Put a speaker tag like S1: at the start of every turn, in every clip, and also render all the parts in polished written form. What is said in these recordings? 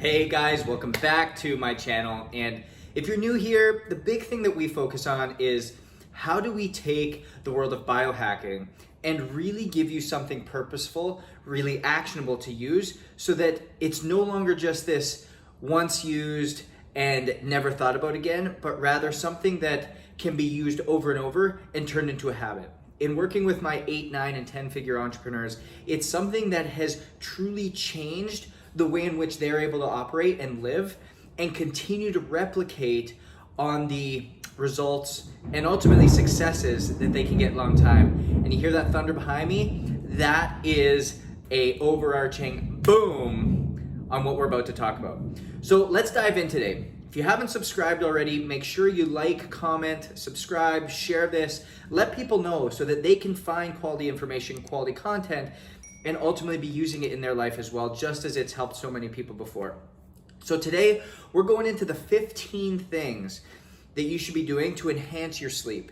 S1: Hey guys, welcome back to my channel. And if you're new here, the big thing that we focus on is how do we take the world of biohacking and really give you something purposeful, really actionable to use so that it's no longer just this once used and never thought about again, but rather something that can be used over and over and turned into a habit. In working with my 8, 9, and 10-figure entrepreneurs, it's something that has truly changed the way in which they're able to operate and live and continue to replicate on the results and ultimately successes that they can get long time. And you hear that thunder behind me? That is a overarching boom on what we're about to talk about. So let's dive in today. If you haven't subscribed already, make sure you like, comment, subscribe, share this, let people know so that they can find quality information, quality content, and ultimately be using it in their life as well, just as it's helped so many people before. So today, we're going into the 15 things that you should be doing to enhance your sleep.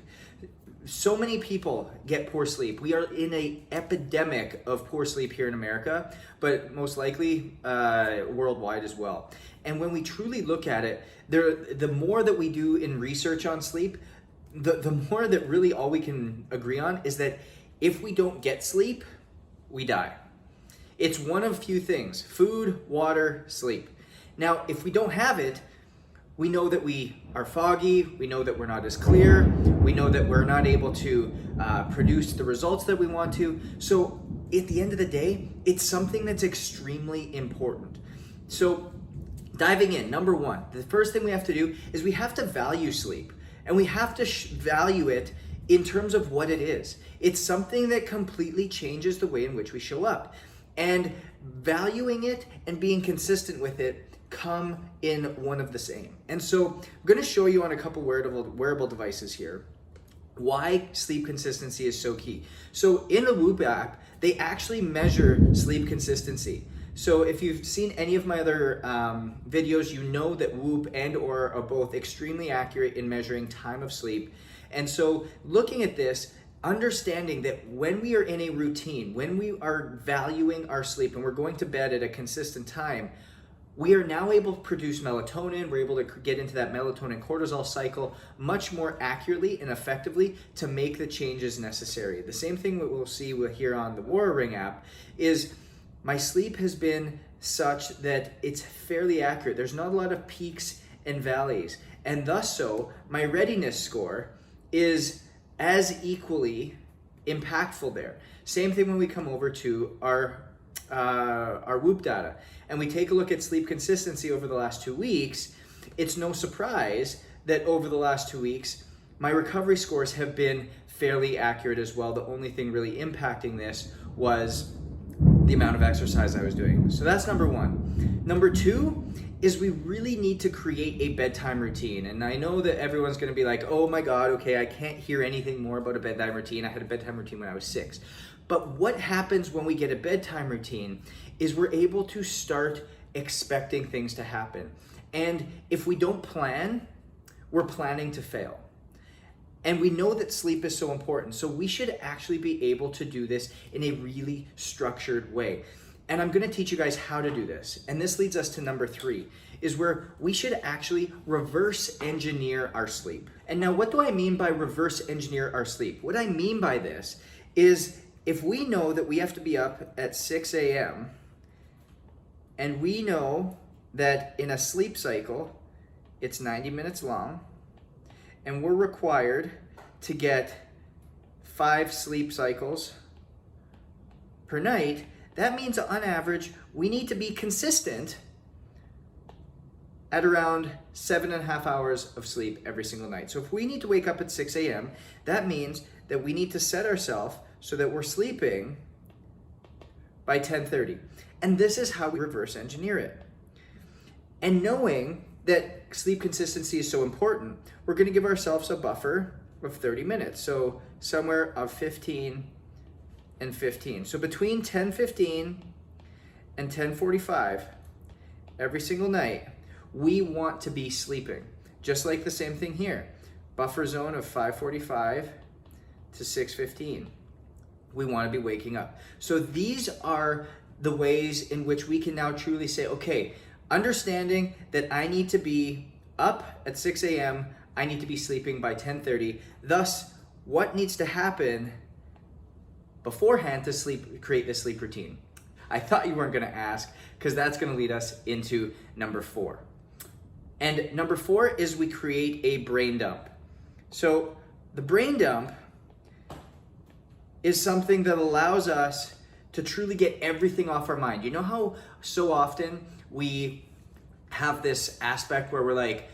S1: So many people get poor sleep. We are in an epidemic of poor sleep here in America, but most likely worldwide as well. And when we truly look at it, the more that we do in research on sleep, the more that really all we can agree on is that if we don't get sleep, we die. It's one of few things: food, water, sleep. Now, if we don't have it, we know that we are foggy, we know that we're not as clear, we know that we're not able to produce the results that we want to. So at the end of the day, it's something that's extremely important. So diving in, number one, the first thing we have to do is we have to value sleep, and we have to value it in terms of what it is. It's something that completely changes the way in which we show up. And valuing it and being consistent with it come in one of the same. And so I'm gonna show you on a couple wearable devices here why sleep consistency is so key. So in the Whoop app, they actually measure sleep consistency. So if you've seen any of my other videos, you know that Whoop and or are both extremely accurate in measuring time of sleep. And so looking at this, understanding that when we are in a routine, when we are valuing our sleep and we're going to bed at a consistent time, we are now able to produce melatonin. We're able to get into that melatonin cortisol cycle much more accurately and effectively to make the changes necessary. The same thing that we'll see here on the Oura Ring app is my sleep has been such that it's fairly accurate. There's not a lot of peaks and valleys. And thus so, my readiness score is as equally impactful there. Same thing when we come over to our Whoop data and we take a look at sleep consistency over the last 2 weeks. It's no surprise that over the last 2 weeks, my recovery scores have been fairly accurate as well. The only thing really impacting this was the amount of exercise I was doing. So that's number one. Number two is we really need to create a bedtime routine. And I know that everyone's gonna be like, oh my God, okay, I can't hear anything more about a bedtime routine. I had a bedtime routine when I was 6. But what happens when we get a bedtime routine is we're able to start expecting things to happen. And if we don't plan, we're planning to fail. And we know that sleep is so important. So we should actually be able to do this in a really structured way. And I'm gonna teach you guys how to do this. And this leads us to number 3, is where we should actually reverse engineer our sleep. And now what do I mean by reverse engineer our sleep? What I mean by this is if we know that we have to be up at 6 a.m. and we know that in a sleep cycle, it's 90 minutes long, and we're required to get 5 sleep cycles per night, that means on average, we need to be consistent at around 7.5 hours of sleep every single night. So if we need to wake up at 6 a.m., that means that we need to set ourselves so that we're sleeping by 10:30. And this is how we reverse engineer it. And knowing that sleep consistency is so important, we're gonna give ourselves a buffer of 30 minutes. So somewhere of 15 and 15. So between 10:15 and 10:45 every single night, we want to be sleeping. Just like the same thing here. Buffer zone of 5:45 to 6:15. We want to be waking up. So these are the ways in which we can now truly say, okay, Understanding that I need to be up at 6 a.m., I need to be sleeping by 10:30. Thus, what needs to happen beforehand to create this sleep routine? I thought you weren't gonna ask, because that's gonna lead us into number 4. And number 4 is we create a brain dump. So the brain dump is something that allows us to truly get everything off our mind. You know how so often we have this aspect where we're like,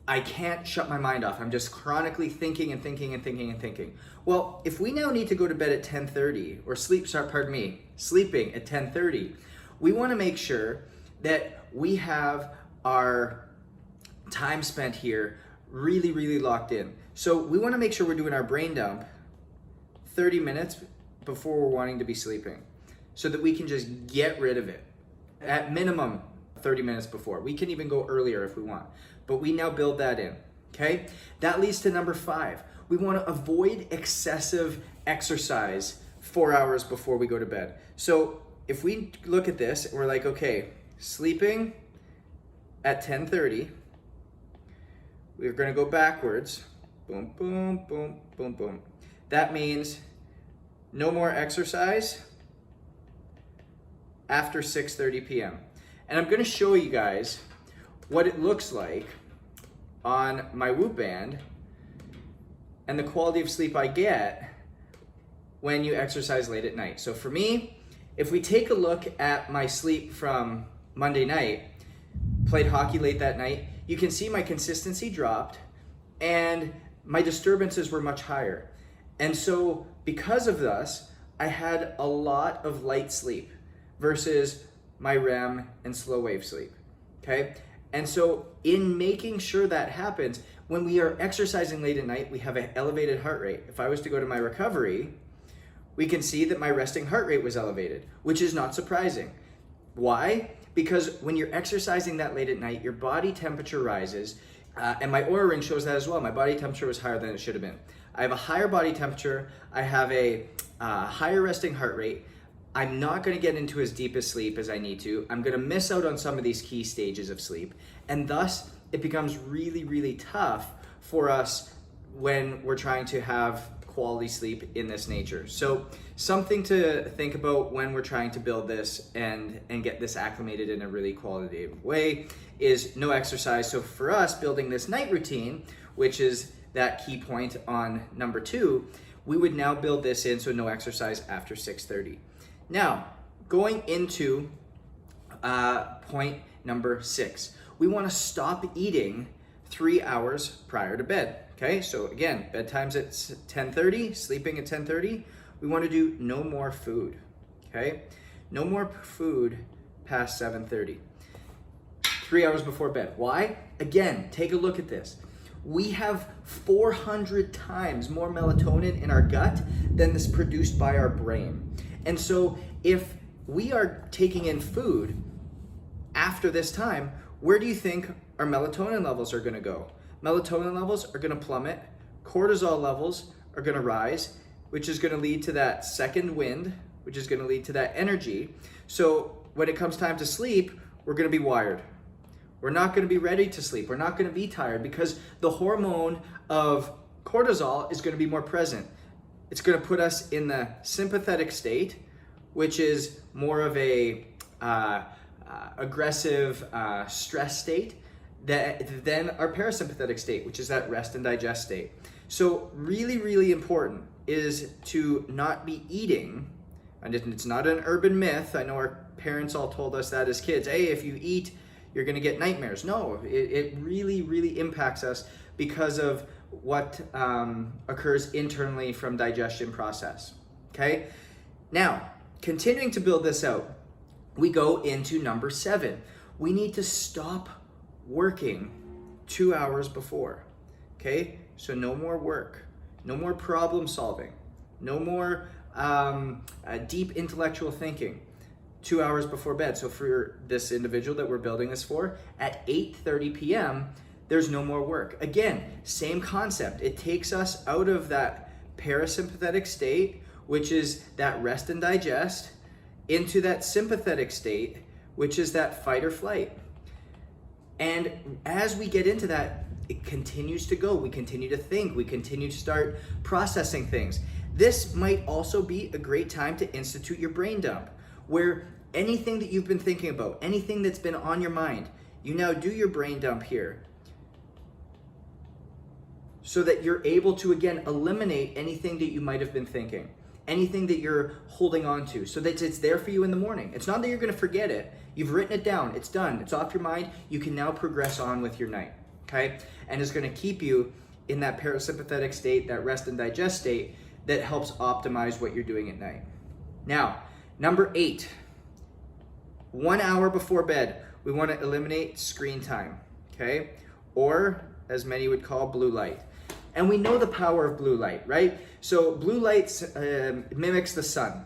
S1: I can't shut my mind off. I'm just chronically thinking and thinking and thinking and thinking. Well, if we now need to go to bed at 10:30 or sleeping at 10:30, we want to make sure that we have our time spent here really, really locked in. So we want to make sure we're doing our brain dump 30 minutes before we're wanting to be sleeping, so that we can just get rid of it. At minimum 30 minutes before. We can even go earlier if we want, but we now build that in, okay? That leads to number 5. We want to avoid excessive exercise 4 hours before we go to bed. So if we look at this, we're like, okay, sleeping at 10:30, we're going to go backwards. Boom, boom, boom, boom, boom. That means no more exercise after 6:30 p.m. And I'm going to show you guys what it looks like on my Whoop band and the quality of sleep I get when you exercise late at night. So for me, if we take a look at my sleep from Monday night, played hockey late that night, you can see my consistency dropped and my disturbances were much higher. And so because of this, I had a lot of light sleep versus my REM and slow wave sleep, okay? And so in making sure that happens, when we are exercising late at night, we have an elevated heart rate. If I was to go to my recovery, we can see that my resting heart rate was elevated, which is not surprising. Why? Because when you're exercising that late at night, your body temperature rises, and my Oura ring shows that as well. My body temperature was higher than it should have been. I have a higher body temperature, I have a higher resting heart rate. I'm not going to get into as deep a sleep as I need to. I'm going to miss out on some of these key stages of sleep. And thus, it becomes really, really tough for us when we're trying to have quality sleep in this nature. So something to think about when we're trying to build this and get this acclimated in a really qualitative way is no exercise. So for us, building this night routine, which is that key point on number 2, we would now build this in, so no exercise after 6:30. Now, going into point number 6, we want to stop eating 3 hours prior to bed. Okay, so again, bedtime's at 10:30, sleeping at 10:30. We want to do no more food. Okay, no more food past 7:30. 3 hours before bed. Why? Again, take a look at this. We have 400 times more melatonin in our gut than is produced by our brain. And so if we are taking in food after this time, where do you think our melatonin levels are going to go? Melatonin levels are going to plummet. Cortisol levels are going to rise, which is going to lead to that second wind, which is going to lead to that energy. So when it comes time to sleep, we're going to be wired. We're not going to be ready to sleep. We're not going to be tired because the hormone of cortisol is going to be more present. It's going to put us in the sympathetic state, which is more of a aggressive stress state, than our parasympathetic state, which is that rest and digest state. So really, really important is to not be eating, and it's not an urban myth. I know our parents all told us that as kids. Hey, if you eat, you're going to get nightmares. No, it really, really impacts us because of what occurs internally from digestion process. Okay? Now, continuing to build this out, we go into number 7. We need to stop working 2 hours before. Okay? So no more work, no more problem solving, no more deep intellectual thinking 2 hours before bed. So for this individual that we're building this for, at 8:30 p.m., there's no more work. Again, same concept. It takes us out of that parasympathetic state, which is that rest and digest, into that sympathetic state, which is that fight or flight. And as we get into that, it continues to go. We continue to think. We continue to start processing things. This might also be a great time to institute your brain dump, where anything that you've been thinking about, anything that's been on your mind, you now do your brain dump here so that you're able to, again, eliminate anything that you might have been thinking, anything that you're holding on to, so that it's there for you in the morning. It's not that you're going to forget it. You've written it down. It's done. It's off your mind. You can now progress on with your night, okay? And it's going to keep you in that parasympathetic state, that rest and digest state that helps optimize what you're doing at night. Now, number 8, 1 hour before bed, we want to eliminate screen time, okay? Or, as many would call, blue light. And we know the power of blue light, right? So blue light mimics the sun.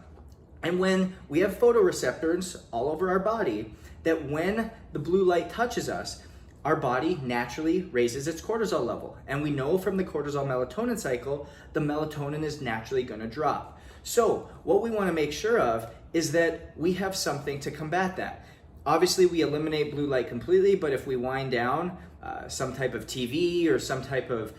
S1: And when we have photoreceptors all over our body, that when the blue light touches us, our body naturally raises its cortisol level. And we know from the cortisol melatonin cycle, the melatonin is naturally going to drop. So what we want to make sure of is that we have something to combat that. Obviously, we eliminate blue light completely, but if we wind down some type of TV or some type of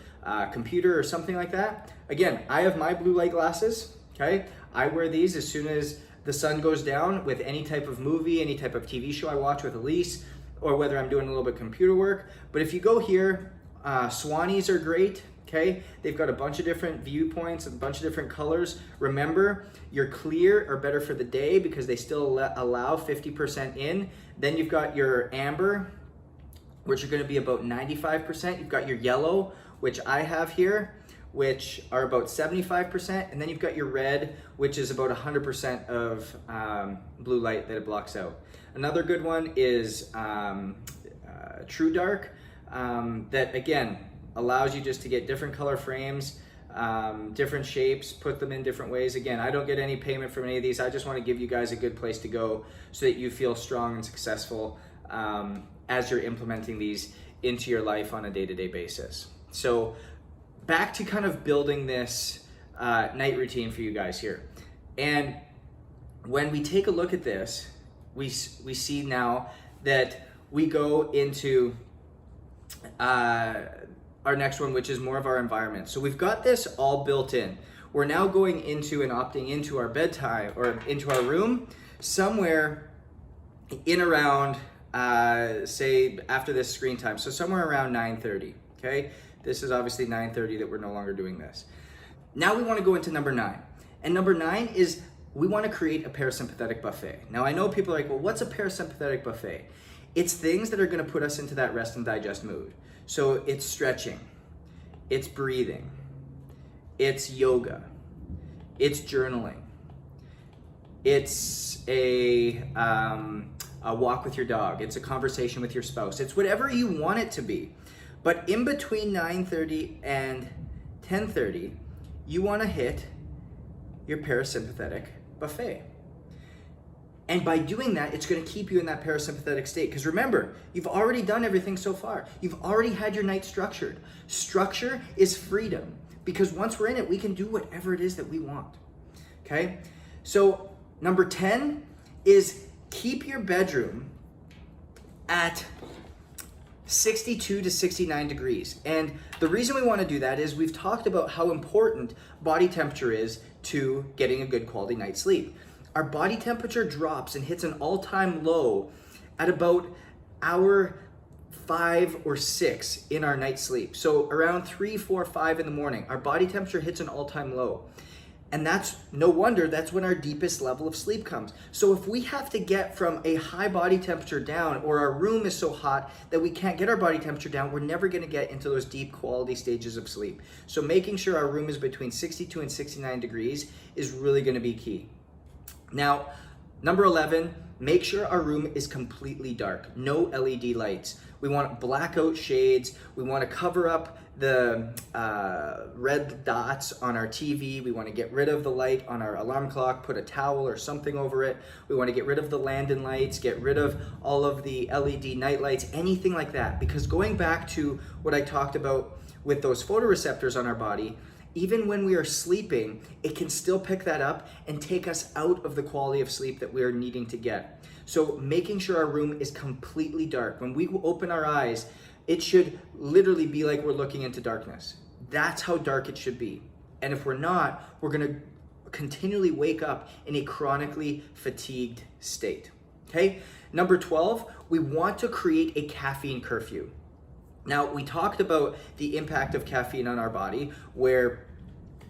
S1: computer or something like that, again, I have my blue light glasses, okay? I wear these as soon as the sun goes down with any type of movie, any type of TV show I watch with Elise, or whether I'm doing a little bit of computer work. But if you go here, Swannies are great, okay? They've got a bunch of different viewpoints, a bunch of different colors. Remember, your clear are better for the day because they still allow 50% in. Then you've got your amber, which are gonna be about 95%. You've got your yellow, which I have here, which are about 75%. And then you've got your red, which is about 100% of blue light that it blocks out. Another good one is True Dark, that again, allows you just to get different color frames, different shapes, put them in different ways. Again, I don't get any payment from any of these. I just want to give you guys a good place to go so that you feel strong and successful as you're implementing these into your life on a day-to-day basis. So back to kind of building this night routine for you guys here. And when we take a look at this, we see now that we go into our next one, which is more of our environment. So we've got this all built in. We're now going into and opting into our bedtime or into our room somewhere in around, say after this screen time. So somewhere around 9:30, okay? This is obviously 9:30 that we're no longer doing this. Now we want to go into number 9. And number 9 is we want to create a parasympathetic buffet. Now I know people are like, well, what's a parasympathetic buffet? It's things that are going to put us into that rest and digest mood. So it's stretching, it's breathing, it's yoga, it's journaling, it's a walk with your dog, it's a conversation with your spouse, it's whatever you want it to be. But in between 9:30 and 10:30, you want to hit your parasympathetic buffet. And by doing that, it's going to keep you in that parasympathetic state. Because remember, you've already done everything so far. You've already had your night structured. Structure is freedom. Because once we're in it, we can do whatever it is that we want. Okay? So number 10 is keep your bedroom at 62 to 69 degrees. And the reason we want to do that is we've talked about how important body temperature is to getting a good quality night's sleep. Our body temperature drops and hits an all-time low at about hour 5 or 6 in our night's sleep. So around 3, 4, 5 in the morning, our body temperature hits an all-time low. And that's no wonder, that's when our deepest level of sleep comes. So if we have to get from a high body temperature down, or our room is so hot that we can't get our body temperature down, we're never gonna get into those deep quality stages of sleep. So making sure our room is between 62 and 69 degrees is really gonna be key. Now, number 11, make sure our room is completely dark. No LED lights. We want blackout shades. We want to cover up the red dots on our TV. We want to get rid of the light on our alarm clock, put a towel or something over it. We want to get rid of the Landon lights, get rid of all of the LED night lights, anything like that. Because going back to what I talked about with those photoreceptors on our body, even when we are sleeping, it can still pick that up and take us out of the quality of sleep that we are needing to get. So making sure our room is completely dark. When we open our eyes, it should literally be like we're looking into darkness. That's how dark it should be. And if we're not, we're gonna continually wake up in a chronically fatigued state, okay? Number 12, we want to create a caffeine curfew. Now, we talked about the impact of caffeine on our body, where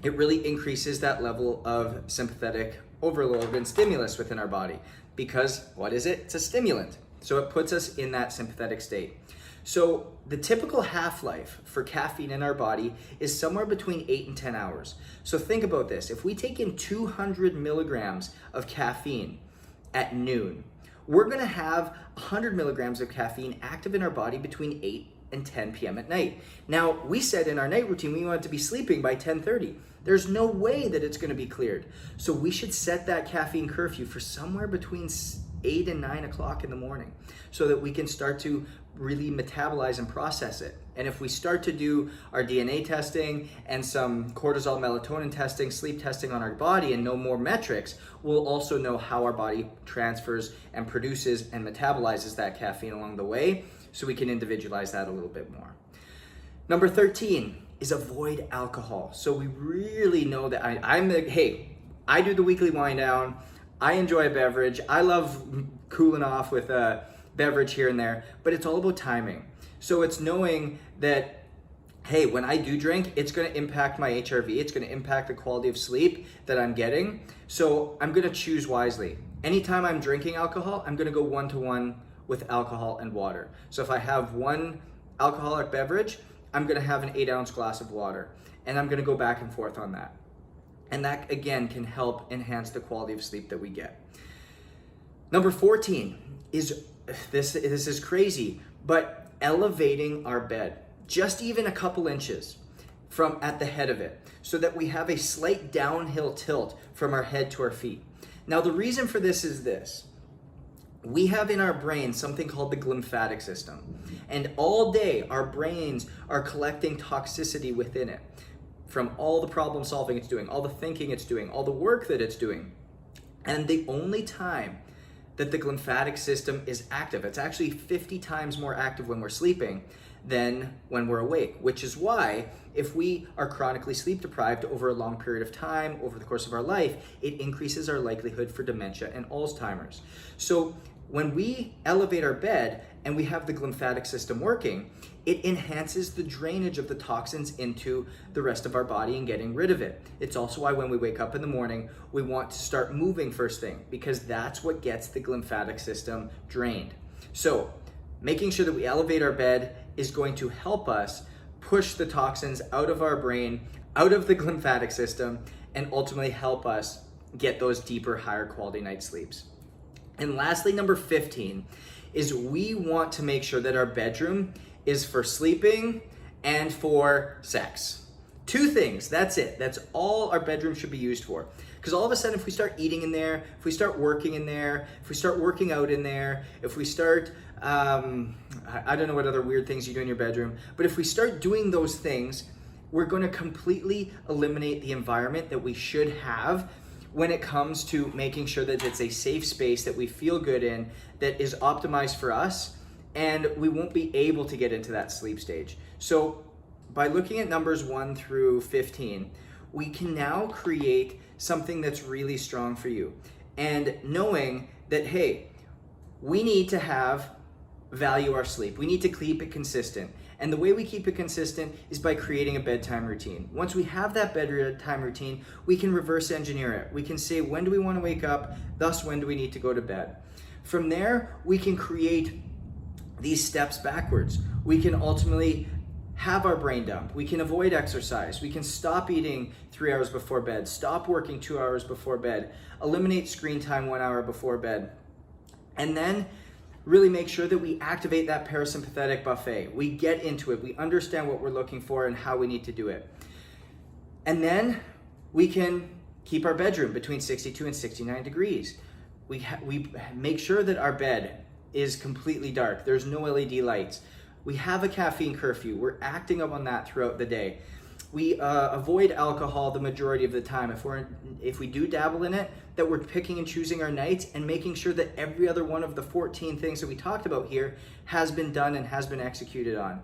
S1: it really increases that level of sympathetic overload and stimulus within our body. Because what is it? It's a stimulant. So it puts us in that sympathetic state. So the typical half-life for caffeine in our body is somewhere between 8 and 10 hours. So think about this. If we take in 200 milligrams of caffeine at noon, we're gonna have 100 milligrams of caffeine active in our body between 8 and 10 p.m. at night. Now, we said in our night routine we want to be sleeping by 10:30. There's no way that it's gonna be cleared. So we should set that caffeine curfew for somewhere between 8 and 9 o'clock in the morning so that we can start to really metabolize and process it. And if we start to do our DNA testing and some cortisol, melatonin testing, sleep testing on our body and know more metrics, we'll also know how our body transfers and produces and metabolizes that caffeine along the way, so we can individualize that a little bit more. Number 13 is avoid alcohol. So we really know that I do the weekly wind down. I enjoy a beverage. I love cooling off with a beverage here and there, but it's all about timing. So it's knowing that, hey, when I do drink, it's gonna impact my HRV, it's gonna impact the quality of sleep that I'm getting. So I'm gonna choose wisely. Anytime I'm drinking alcohol, I'm gonna go 1-to-1 with alcohol and water. So if I have one alcoholic beverage, I'm gonna have an 8-ounce glass of water, and I'm gonna go back and forth on that. And that, again, can help enhance the quality of sleep that we get. Number 14 is, this is crazy, but elevating our bed, just even a couple inches from at the head of it, so that we have a slight downhill tilt from our head to our feet. Now, the reason for this is this. We have in our brain something called the glymphatic system. And all day, our brains are collecting toxicity within it from all the problem solving it's doing, all the thinking it's doing, all the work that it's doing. And the only time that the glymphatic system is active, it's actually 50 times more active when we're sleeping than when we're awake, which is why if we are chronically sleep deprived over a long period of time, over the course of our life, it increases our likelihood for dementia and Alzheimer's. So when we elevate our bed and we have the glymphatic system working, it enhances the drainage of the toxins into the rest of our body and getting rid of it. It's also why when we wake up in the morning, we want to start moving first thing, because that's what gets the glymphatic system drained. So making sure that we elevate our bed is going to help us push the toxins out of our brain, out of the glymphatic system, and ultimately help us get those deeper, higher quality night sleeps. And lastly, number 15 is we want to make sure that our bedroom is for sleeping and for sex. Two things, that's it. That's all our bedroom should be used for. Because all of a sudden, if we start eating in there, if we start working in there, if we start working out in there, if we start, I don't know what other weird things you do in your bedroom, but if we start doing those things, we're going to completely eliminate the environment that we should have when it comes to making sure that it's a safe space that we feel good in, that is optimized for us, and we won't be able to get into that sleep stage. So by looking at numbers 1 through 15, we can now create something that's really strong for you. And knowing that, hey, we need to value our sleep. We need to keep it consistent. And the way we keep it consistent is by creating a bedtime routine. Once we have that bedtime routine, we can reverse engineer it. We can say, when do we want to wake up? Thus, when do we need to go to bed? From there, we can create these steps backwards. We can ultimately have our brain dump. We can avoid exercise. We can stop eating 3 hours before bed, stop working 2 hours before bed, eliminate screen time 1 hour before bed, and then really make sure that we activate that parasympathetic buffet. We get into it. We understand what we're looking for and how we need to do it. And then we can keep our bedroom between 62 and 69 degrees. We make sure that our bed is completely dark. There's no LED lights. We have a caffeine curfew. We're acting up on that throughout the day. we avoid alcohol the majority of the time. If we do dabble in it, that we're picking and choosing our nights and making sure that every other one of the 14 things that we talked about here has been done and has been executed on.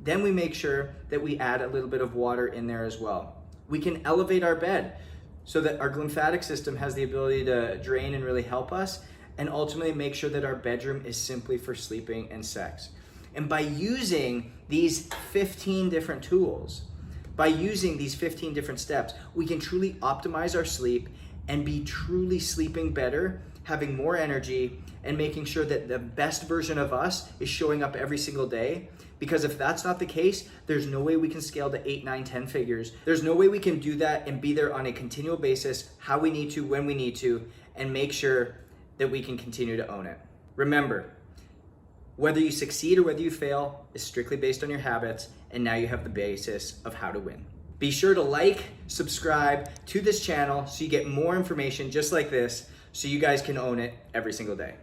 S1: Then we make sure that we add a little bit of water in there as well. We can elevate our bed so that our lymphatic system has the ability to drain and really help us, and ultimately make sure that our bedroom is simply for sleeping and sex. And by using these 15 different tools, by using these 15 different steps, we can truly optimize our sleep and be truly sleeping better, having more energy, and making sure that the best version of us is showing up every single day. Because if that's not the case, there's no way we can scale to 8, 9, 10 figures. There's no way we can do that and be there on a continual basis, how we need to, when we need to, and make sure that we can continue to own it. Remember, whether you succeed or whether you fail is strictly based on your habits, and now you have the basis of how to win. Be sure to like, subscribe to this channel so you get more information just like this, so you guys can own it every single day.